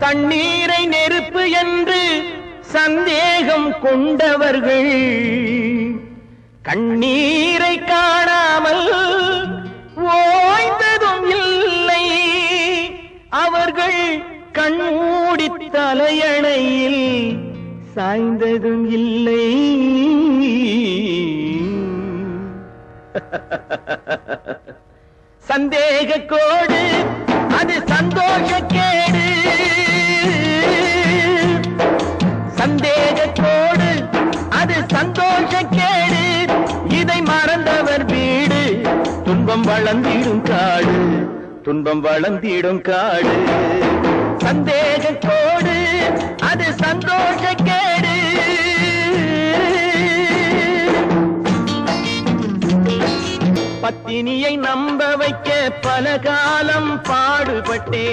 தண்ணீரை நெருப்பு என்று சந்தேகம் கொண்டவர்கள் கண்ணீரை காணாமல் ஓய்ந்ததும் இல்லை. அவர்கள் கண்மூடி தலையணையில் சாய்ந்ததும் இல்லை. சந்தேக கோடு அது சந்தோஷ கேடு. சந்தேக கோடு அது சந்தோஷ கேடு. இதை மறந்தவர் வீடு துன்பம் வளர்ந்திடும் காடு. துன்பம் வளர்ந்திடும் காடு. சந்தேக கோடு அது சந்தோஷ கேடு. பத்தினியை நம்ப வைக்க பல காலம் பாடுபட்டே.